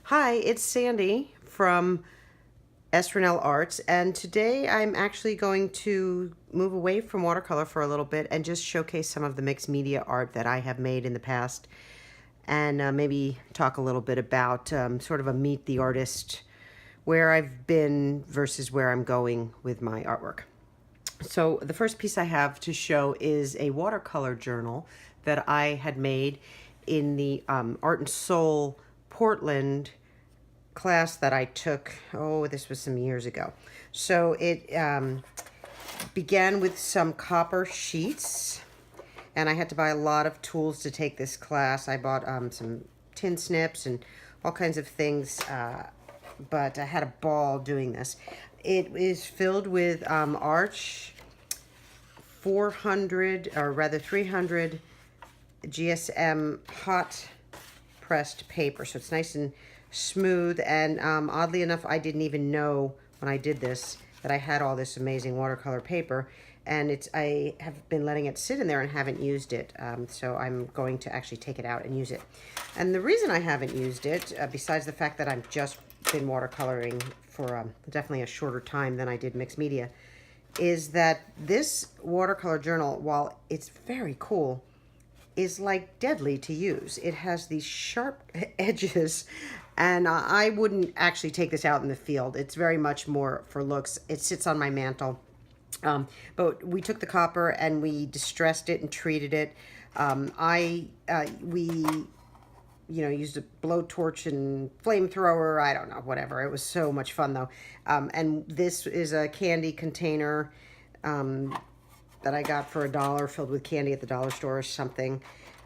Hi, it's Sandy from s.ranellearts, and today I'm actually going to move away from watercolor for a little bit and just showcase some of the mixed media art that I have made in the past, and maybe talk a little bit about sort of a meet the artist, where I've been versus where I'm going with my artwork. So the first piece I have to show is a watercolor journal that I had made in the Art and Soul Portland class that I took. Oh, this was some years ago. So it began with some copper sheets, and I had to buy a lot of tools to take this class. I bought some tin snips and all kinds of things, but I had a ball doing this. It is filled with Arch 400, or rather 300 GSM hot pressed paper, so it's nice and smooth. And oddly enough, I didn't even know when I did this that I had all this amazing watercolor paper, and I have been letting it sit in there and haven't used it, so I'm going to actually take it out and use it. And the reason I haven't used it, besides the fact that I've just been watercoloring for definitely a shorter time than I did mixed media, is that this watercolor journal, while it's very cool, is like deadly to use. It has these sharp edges, and I wouldn't actually take this out in the field. It's very much more for looks. It sits on my mantle. But we took the copper and we distressed it and treated it. We used a blowtorch and flamethrower. I don't know, whatever. It was so much fun though. And this is a candy container that I got for $1, filled with candy at the dollar store or something.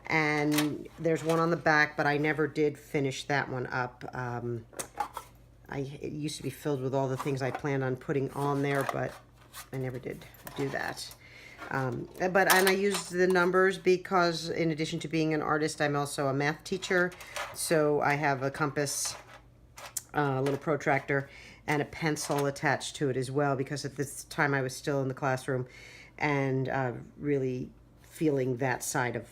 And there's one on the back, but I never did finish that one up. It used to be filled with all the things I planned on putting on there, but I never did do that. And I used the numbers because, in addition to being an artist, I'm also a math teacher. So I have a compass, a little protractor, and a pencil attached to it as well, because at this time I was still in the classroom and really feeling that side of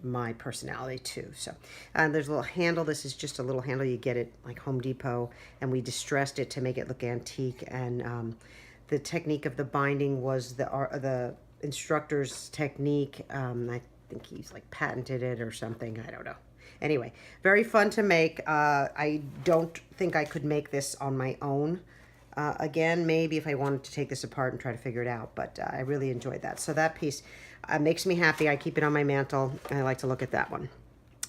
my personality too. So there's a little handle. This is just a little handle. You get it like Home Depot, and we distressed it to make it look antique. And the technique of the binding was the instructor's technique. I think he's like patented it or something. I don't know. Anyway, very fun to make. I don't think I could make this on my own. Again, maybe if I wanted to take this apart and try to figure it out, but I really enjoyed that. So that piece makes me happy. I keep it on my mantle, and I like to look at that one.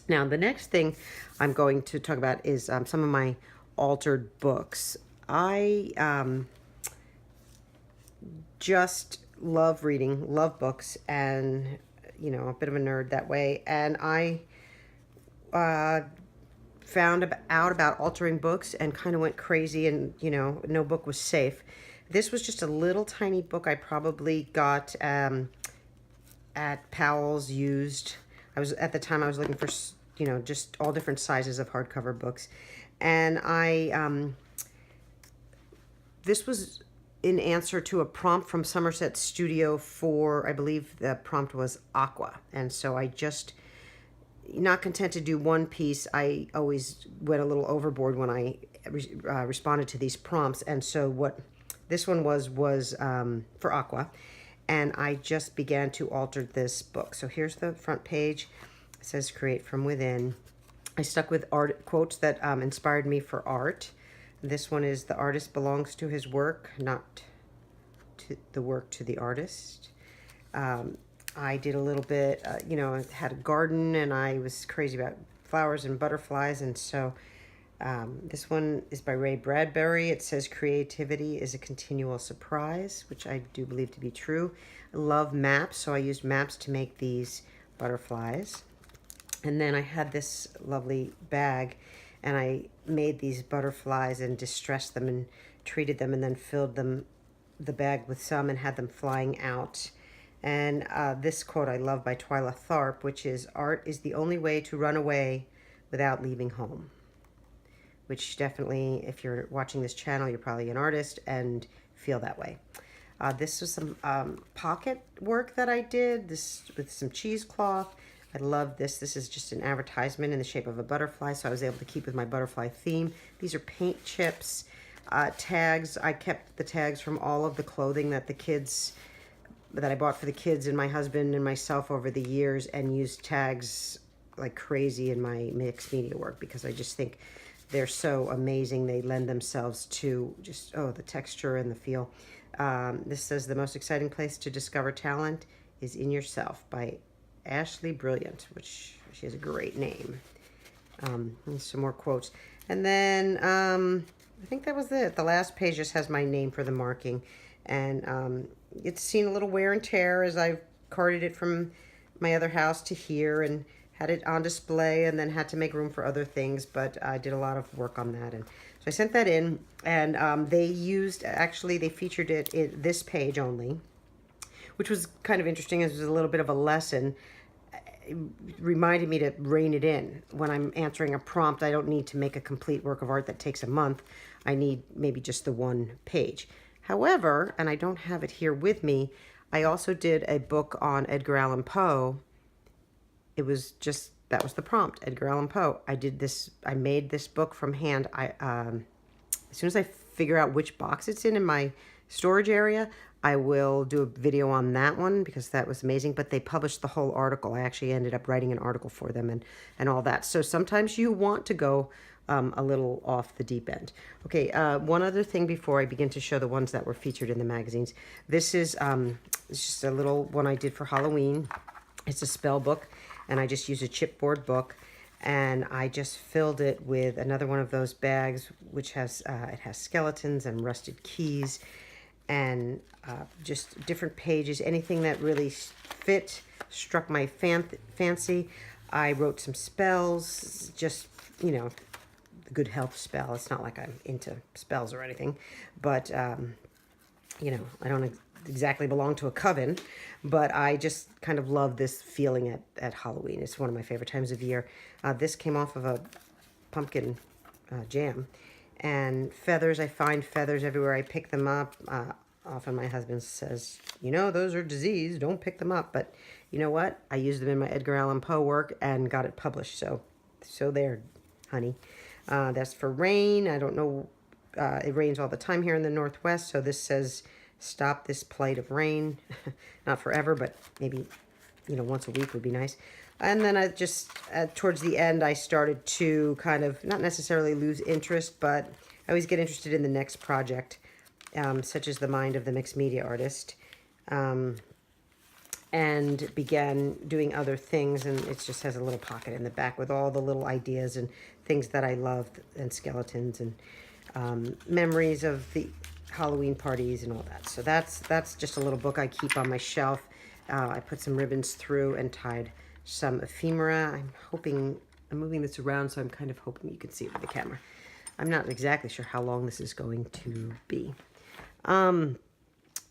Now, the next thing I'm going to talk about is some of my altered books. I just love reading, love books, and, a bit of a nerd that way. And I found out about altering books and kind of went crazy, and no book was safe. This was just a little tiny book I probably got at Powell's used. At the time I was looking for just all different sizes of hardcover books, and this was in answer to a prompt from Somerset Studio for, I believe the prompt was aqua. And so I just, not content to do one piece, I always went a little overboard when I responded to these prompts. And so what this one was for aqua, and I just began to alter this book. So here's the front page. It says create from within. I stuck with art quotes that inspired me for art. This one is, the artist belongs to his work, not to the work to the artist. I did a little bit, I had a garden, and I was crazy about flowers and butterflies. And so this one is by Ray Bradbury. It says creativity is a continual surprise, which I do believe to be true. I love maps, so I used maps to make these butterflies. And then I had this lovely bag, and I made these butterflies and distressed them and treated them, and then filled the bag with some and had them flying out. And this quote I love by Twyla Tharp, which is, art is the only way to run away without leaving home. Which definitely, if you're watching this channel, you're probably an artist and feel that way. This was some pocket work that I did, this with some cheesecloth. I love this. This is just an advertisement in the shape of a butterfly, so I was able to keep with my butterfly theme. These are paint chips, tags. I kept the tags from all of the clothing that I bought for the kids and my husband and myself over the years, and used tags like crazy in my mixed media work because I just think they're so amazing. They lend themselves to just, the texture and the feel. This says the most exciting place to discover talent is in yourself by Ashley Brilliant, which she has a great name. And some more quotes. And then I think that was it. The last page just has my name for the marking. And it's seen a little wear and tear as I've carted it from my other house to here and had it on display and then had to make room for other things. But I did a lot of work on that. And so I sent that in. And they featured it in this page only, which was kind of interesting. It was a little bit of a lesson. It reminded me to rein it in. When I'm answering a prompt, I don't need to make a complete work of art that takes a month. I need maybe just the one page. However, and I don't have it here with me, I also did a book on Edgar Allan Poe. That was the prompt, Edgar Allan Poe. I made this book from hand. As soon as I figure out which box it's in my storage area, I will do a video on that one because that was amazing. But they published the whole article. I actually ended up writing an article for them and all that. So sometimes you want to go a little off the deep end. Okay, one other thing before I begin to show the ones that were featured in the magazines. This is it's just a little one I did for Halloween. It's a spell book, and I just used a chipboard book. And I just filled it with another one of those bags, which has it has skeletons and rusted keys, and just different pages. Anything that really struck my fancy. I wrote some spells, just the good health spell. It's not like I'm into spells or anything, but I don't exactly belong to a coven, but I just kind of love this feeling at Halloween. It's one of my favorite times of year. This came off of a pumpkin jam. And feathers, I find feathers everywhere. I pick them up. Often my husband says, those are disease, don't pick them up. But you know what? I used them in my Edgar Allan Poe work and got it published. So there, honey. That's for rain. I don't know. It rains all the time here in the Northwest. So this says, stop this plight of rain. Not forever, but maybe, once a week would be nice. And then I just, towards the end, I started to kind of, not necessarily lose interest, but I always get interested in the next project, such as the mind of the mixed media artist, and began doing other things. And it just has a little pocket in the back with all the little ideas and things that I loved, and skeletons and memories of the Halloween parties and all that. So that's just a little book I keep on my shelf. I put some ribbons through and tied some ephemera. I'm moving this around, so I'm kind of hoping you can see it with the camera. I'm not exactly sure how long this is going to be.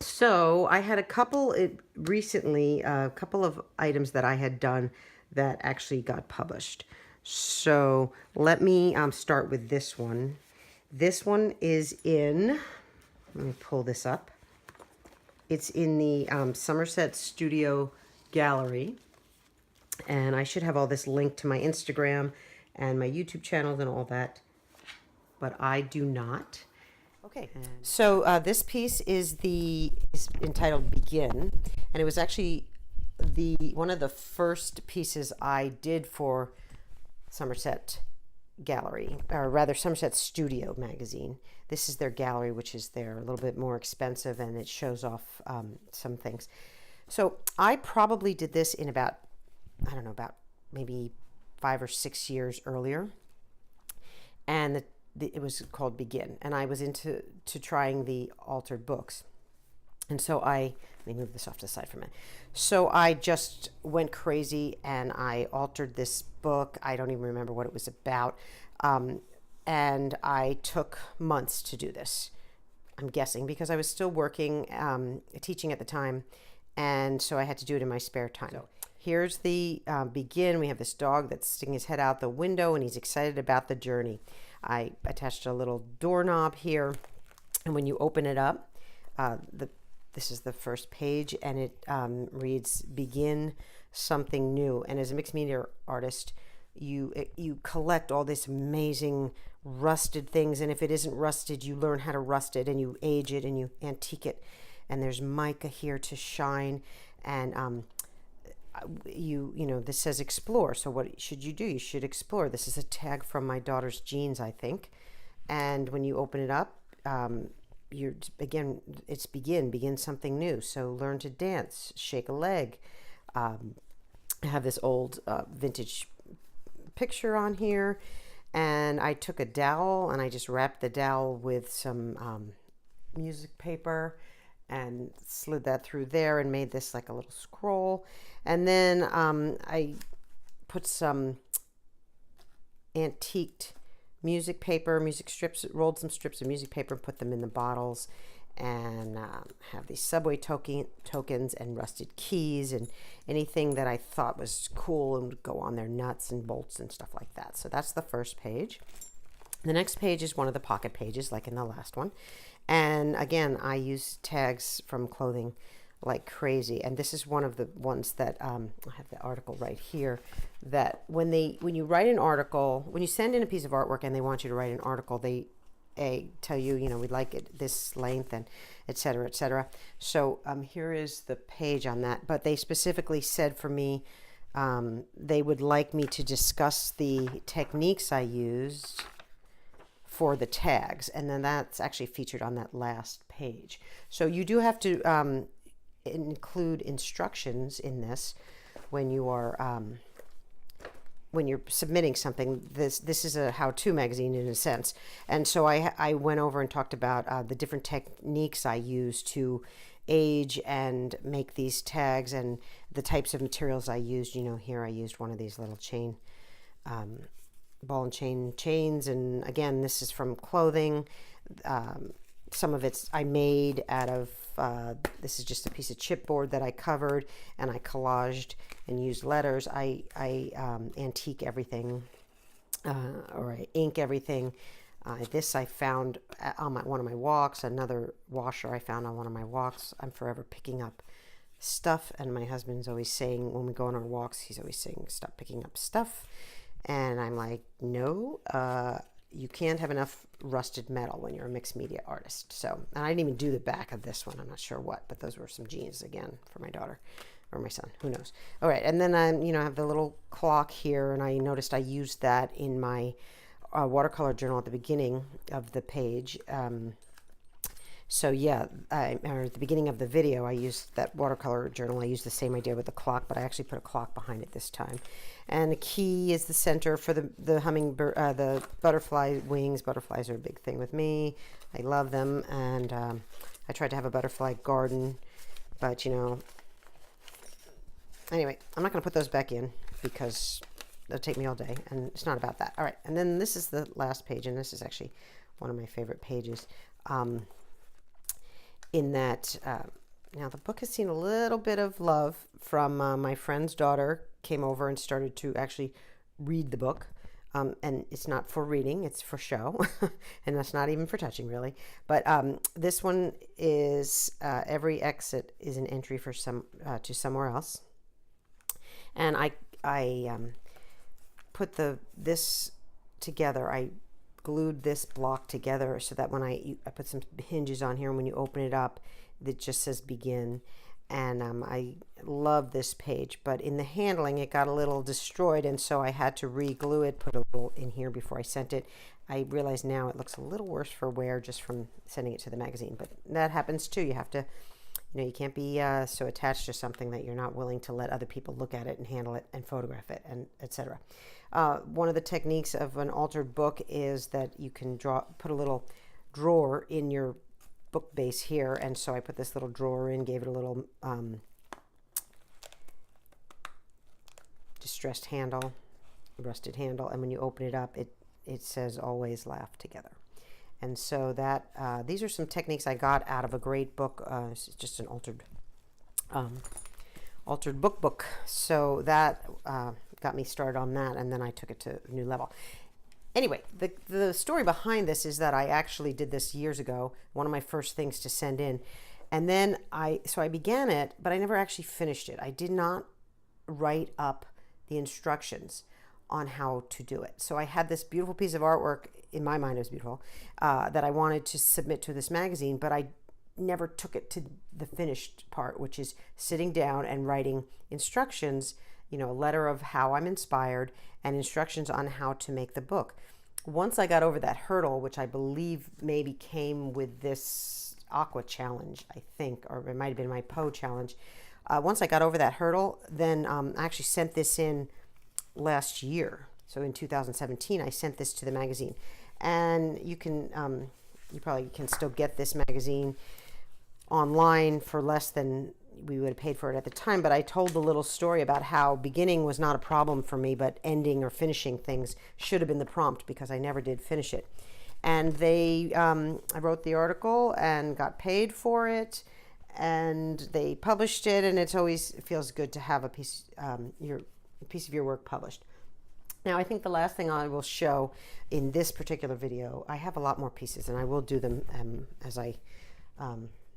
So I had a couple of items that I had done that actually got published. So let me start with this one. This one is in, let me pull this up. It's in the Somerset Studio gallery. And I should have all this linked to my Instagram and my YouTube channels and all that, but I do not. Okay, so this piece is entitled Begin, and it was actually one of the first pieces I did for Somerset Gallery, or rather Somerset Studio magazine. This is their gallery, which is a little bit more expensive, and it shows off some things. So I probably did this in about maybe 5 or 6 years earlier. And it was called Begin. And I was into trying the altered books. And so let me move this off to the side for a minute. So I just went crazy and I altered this book. I don't even remember what it was about. And I took months to do this, I'm guessing, because I was still working, teaching at the time. And so I had to do it in my spare time. So here's the Begin. We have this dog that's sticking his head out the window and he's excited about the journey. I attached a little doorknob here, and when you open it up, this is the first page, and it reads, Begin something new. And as a mixed media artist, you collect all this amazing rusted things, and if it isn't rusted, you learn how to rust it, and you age it, and you antique it. And there's mica here to shine, and this says explore. So what should you do? You should explore. This is a tag from my daughter's jeans, I think. And when you open it up, it's begin something new. So learn to dance, shake a leg. I have this old vintage picture on here, and I took a dowel and I just wrapped the dowel with some music paper and slid that through there and made this like a little scroll. And then I put some antiqued music paper, music strips, rolled some strips of music paper and put them in the bottles, and have these subway tokens and rusted keys and anything that I thought was cool and would go on there, nuts and bolts and stuff like that. So that's the first page. The next page is one of the pocket pages, like in the last one. And again, I use tags from clothing like crazy. And this is one of the ones that I have the article right here, that when you write an article, when you send in a piece of artwork and they want you to write an article, they tell you, we'd like it this length and et cetera, et cetera. So here is the page on that. But they specifically said for me, they would like me to discuss the techniques I used for the tags. And then that's actually featured on that last page. So you do have to include instructions in this when you are when you're submitting something. This is a how-to magazine in a sense, and so I went over and talked about the different techniques I use to age and make these tags, and the types of materials I used. Here I used one of these little chain ball and chain chains, and again, this is from clothing. Some of it's I made out of this is just a piece of chipboard that I covered and I collaged and used letters. I antique everything, or I ink everything. This I found on one of my walks. Another washer I found on one of my walks. I'm forever picking up stuff, and my husband's always saying, when we go on our walks, he's always saying, stop picking up stuff. And I'm like, no, you can't have enough rusted metal when you're a mixed media artist. So, and I didn't even do the back of this one. I'm not sure what, but those were some jeans again for my daughter or my son, who knows. All right. And then I, have the little clock here, and I noticed I used that in my watercolor journal at the beginning of the page. So yeah, or at the beginning of the video, I used that watercolor journal. I used the same idea with the clock, but I actually put a clock behind it this time. And the key is the center for the hummingbird, the butterfly wings. Butterflies are a big thing with me. I love them, and I tried to have a butterfly garden, but anyway, I'm not going to put those back in because it'll take me all day, and it's not about that. All right, and then this is the last page, and this is actually one of my favorite pages. In that, now the book has seen a little bit of love from my friend's daughter. Came over and started to actually read the book, and it's not for reading, it's for show, and that's not even for touching really. But this one is every exit is an entry for to somewhere else, and I put this together. I glued this block together so that when I put some hinges on here, and when you open it up, it just says begin. And I love this page, but in the handling it got a little destroyed, and so I had to re-glue it, put a little in here before I sent it. I realize now it looks a little worse for wear just from sending it to the magazine, but that happens too. You have to, you can't be so attached to something that you're not willing to let other people look at it and handle it and photograph it, and etc. One of the techniques of an altered book is that you can put a little drawer in your book base here, and so I put this little drawer in, gave it a little distressed handle, rusted handle, and when you open it up, it says always laugh together. And so that these are some techniques I got out of a great book. It's just an altered book. So that got me started on that, and then I took it to a new level. Anyway, the story behind this is that I actually did this years ago, one of my first things to send in. And then I began it, but I never actually finished it. I did not write up the instructions on how to do it. So I had this beautiful piece of artwork, in my mind it was beautiful, that I wanted to submit to this magazine, but I never took it to the finished part, which is sitting down and writing instructions, a letter of how I'm inspired and instructions on how to make the book. Once I got over that hurdle, which I believe maybe came with this Aqua challenge, I think, or it might have been my Poe challenge. Once I got over that hurdle, then I actually sent this in last year. So in 2017, I sent this to the magazine. And you probably can still get this magazine online for less than we would have paid for it at the time. But I told the little story about how beginning was not a problem for me, but ending or finishing things should have been the prompt, because I never did finish it. And I wrote the article and got paid for it, and they published it, and it feels good to have a piece of your work published. Now, I think the last thing I will show in this particular video, I have a lot more pieces, and I will do them as I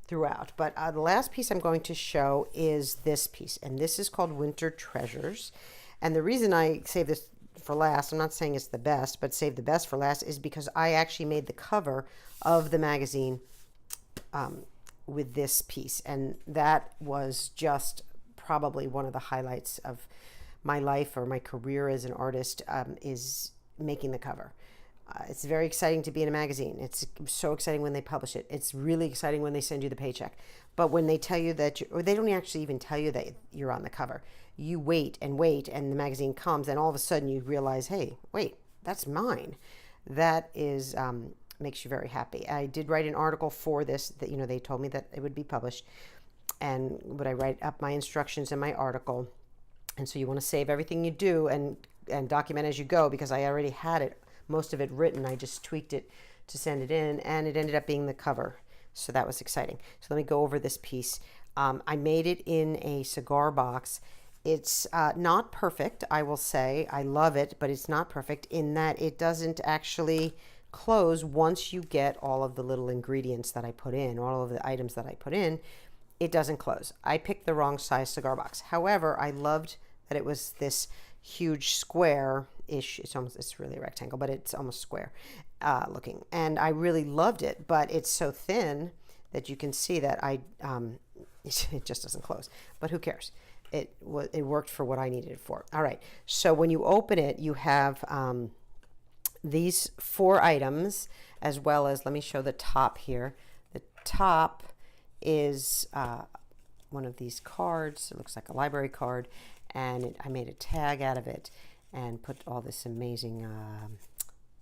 throughout. But the last piece I'm going to show is this piece, and this is called Winter Treasures. And the reason I save this for last, I'm not saying it's the best, but save the best for last, is because I actually made the cover of the magazine with this piece, and that was just probably one of the highlights of my life or my career as an artist, is making the cover. It's very exciting to be in a magazine. It's so exciting when they publish it. It's really exciting when they send you the paycheck. But when they tell you that, or they don't actually even tell you that you're on the cover, you wait, and the magazine comes, and all of a sudden you realize, hey, wait, that's mine. That is makes you very happy. I did write an article for this that, they told me that it would be published, and would I write up my instructions in my article. And so you want to save everything you do and document as you go, because I already had most of it written. I just tweaked it to send it in, and it ended up being the cover. So that was exciting. So let me go over this piece. I made it in a cigar box. It's not perfect, I will say. I love it, but it's not perfect in that it doesn't actually close once you get all of the little ingredients that I put in, all of the items that I put in. It doesn't close. I picked the wrong size cigar box. However, I loved that it was this huge square-ish. It's really a rectangle, but it's almost square looking. And I really loved it, but it's so thin that you can see that it just doesn't close. But who cares? It worked for what I needed it for. All right. So when you open it, you have these 4 items, as well as, let me show the top here. The top is one of these cards. It looks like a library card, and I made a tag out of it and put all this amazing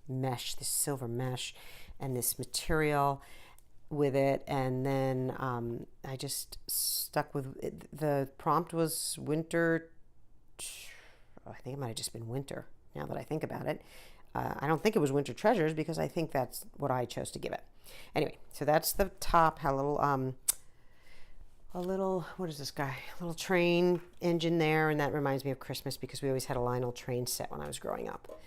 mesh, this silver mesh, and this material with it. And then I just stuck with it. The prompt was winter. I think it might have just been winter, now that I think about it. I don't think it was Winter Treasures, because I think that's what I chose to give it. Anyway, so that's the top. Had a little, what is this guy? A little train engine there, and that reminds me of Christmas, because we always had a Lionel train set when I was growing up,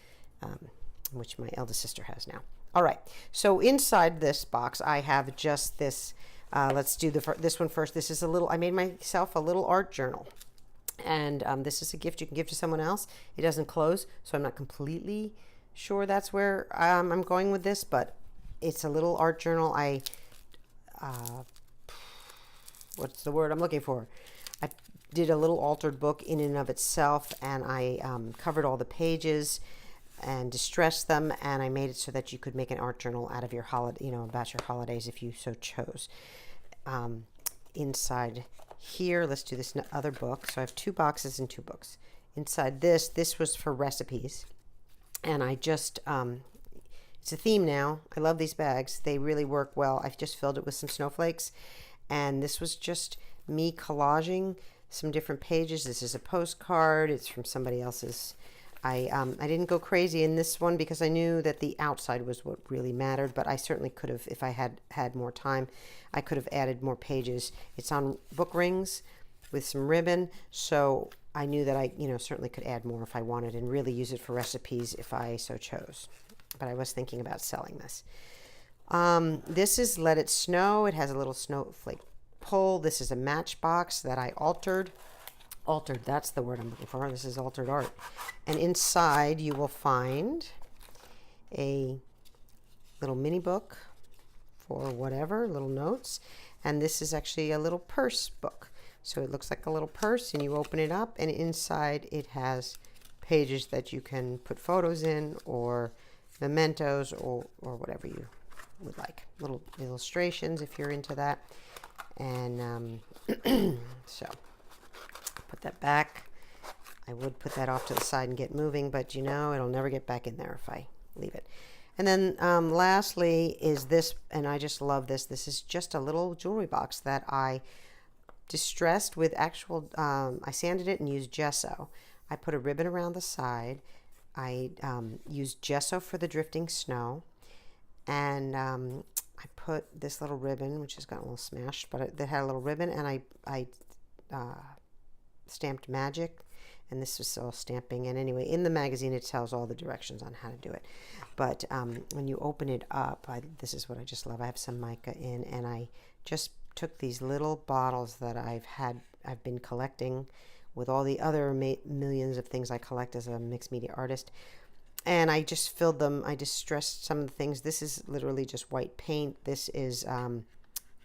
which my eldest sister has now. All right, so inside this box, I have just this. Let's do this one first. This is I made myself a little art journal, and this is a gift you can give to someone else. It doesn't close, so I'm not completely sure that's where I'm going with this, but it's a little art journal. What's the word I'm looking for? I did a little altered book in and of itself, and I covered all the pages and distressed them, and I made it so that you could make an art journal out of your about your holidays if you so chose. Inside here, let's do this other book. So I have 2 boxes and 2 books. Inside this was for recipes, and I just it's a theme now. I love these bags. They really work well. I've just filled it with some snowflakes, and this was just me collaging some different pages. This is a postcard. It's from somebody else's. I didn't go crazy in this one because I knew that the outside was what really mattered, but I certainly could have, if I had more time, I could have added more pages. It's on book rings with some ribbon, so I knew that I certainly could add more if I wanted and really use it for recipes if I so chose. But I was thinking about selling this. This is Let It Snow. It has a little snowflake pull. This is a matchbox that I altered altered, that's the word I'm looking for. This is altered art. And inside you will find a little mini book for whatever, little notes. And this is actually a little purse book. So it looks like a little purse, and you open it up, and inside it has pages that you can put photos in, or mementos, or whatever you would like. Little illustrations if you're into that. And so put that back. I would put that off to the side and get moving, but you know, it'll never get back in there if I leave it. And then lastly is this, and I just love this. This is just a little jewelry box that I distressed with actual, I sanded it and used gesso. I put a ribbon around the side. I used gesso for the drifting snow. And I put this little ribbon, which has gotten a little smashed, but it had a little ribbon, and I stamped magic. And this was all stamping. And anyway, in the magazine, it tells all the directions on how to do it. But when you open it up, this is what I just love. I have some mica in, and I just took these little bottles that I've been collecting with all the other millions of things I collect as a mixed media artist. And I just filled them. I distressed some of the things. This is literally just white paint. This is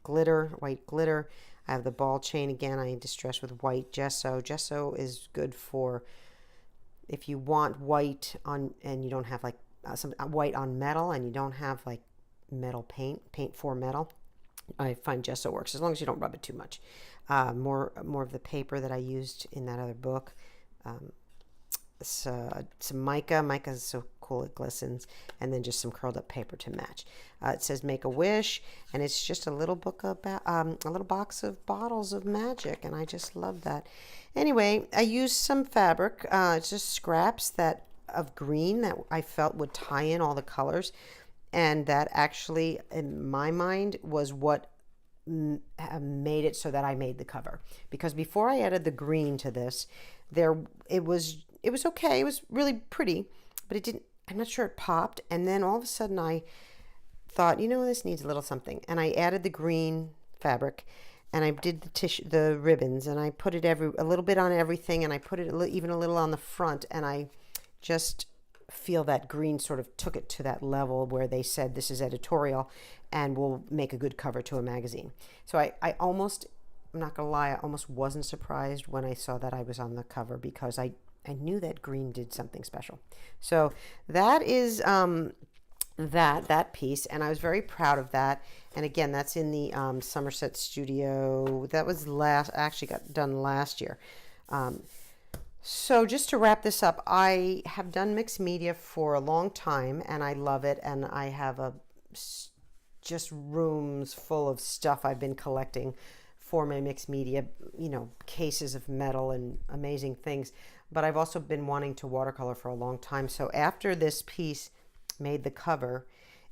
glitter, white glitter. I have the ball chain again. I distressed with white gesso. Gesso is good for if you want white on, and you don't have like some white on metal, and you don't have like metal paint for metal. I find gesso works as long as you don't rub it too much. More of the paper that I used in that other book. Some mica. Mica is so cool, it glistens. And then just some curled up paper to match. It says make a wish, and it's just a little book about a little box of bottles of magic, and I just love that. Anyway, I used some fabric. It's just scraps of green that I felt would tie in all the colors, and that actually, in my mind, was what made it so that I made the cover. Because before I added the green to this, it was okay. It was really pretty, but it didn't. I'm not sure it popped. And then all of a sudden, I thought, you know, this needs a little something, and I added the green fabric, and I did the ribbons, and I put it a little bit on everything, and I put it even a little on the front, and I just feel that green sort of took it to that level where they said this is editorial and will make a good cover to a magazine. So I almost, I'm not gonna lie, I almost wasn't surprised when I saw that I was on the cover, because I knew that green did something special. So that is that piece, and I was very proud of that. And again, that's in the Somerset Studio. That was actually got done last year. So just to wrap this up, I have done mixed media for a long time, and I love it. And I have just rooms full of stuff I've been collecting for my mixed media, you know, cases of metal and amazing things. But I've also been wanting to watercolor for a long time. So after this piece made the cover,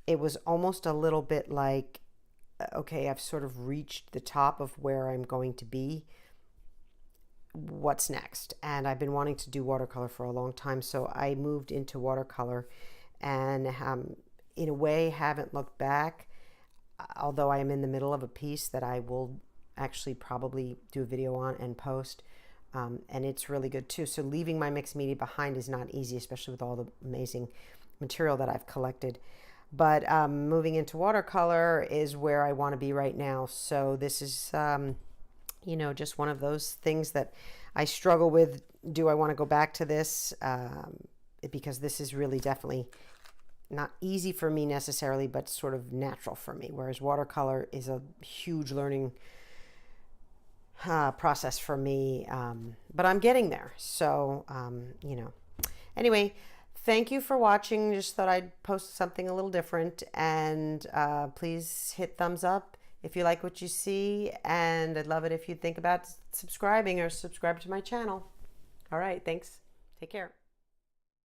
it was almost a little bit like, okay, I've sort of reached the top of where I'm going to be. What's next? And I've been wanting to do watercolor for a long time, so I moved into watercolor, and in a way haven't looked back, although I am in the middle of a piece that I will actually probably do a video on and post, and it's really good too. So leaving my mixed media behind is not easy, especially with all the amazing material that I've collected. But moving into watercolor is where I want to be right now. So this is you know, just one of those things that I struggle with. Do I want to go back to this? Because this is really definitely not easy for me necessarily, but sort of natural for me. Whereas watercolor is a huge learning process for me. But I'm getting there. So, you know, anyway, thank you for watching. Just thought I'd post something a little different, and please hit thumbs up if you like what you see, and I'd love it if you'd think about subscribing or subscribe to my channel. All right, thanks. Take care.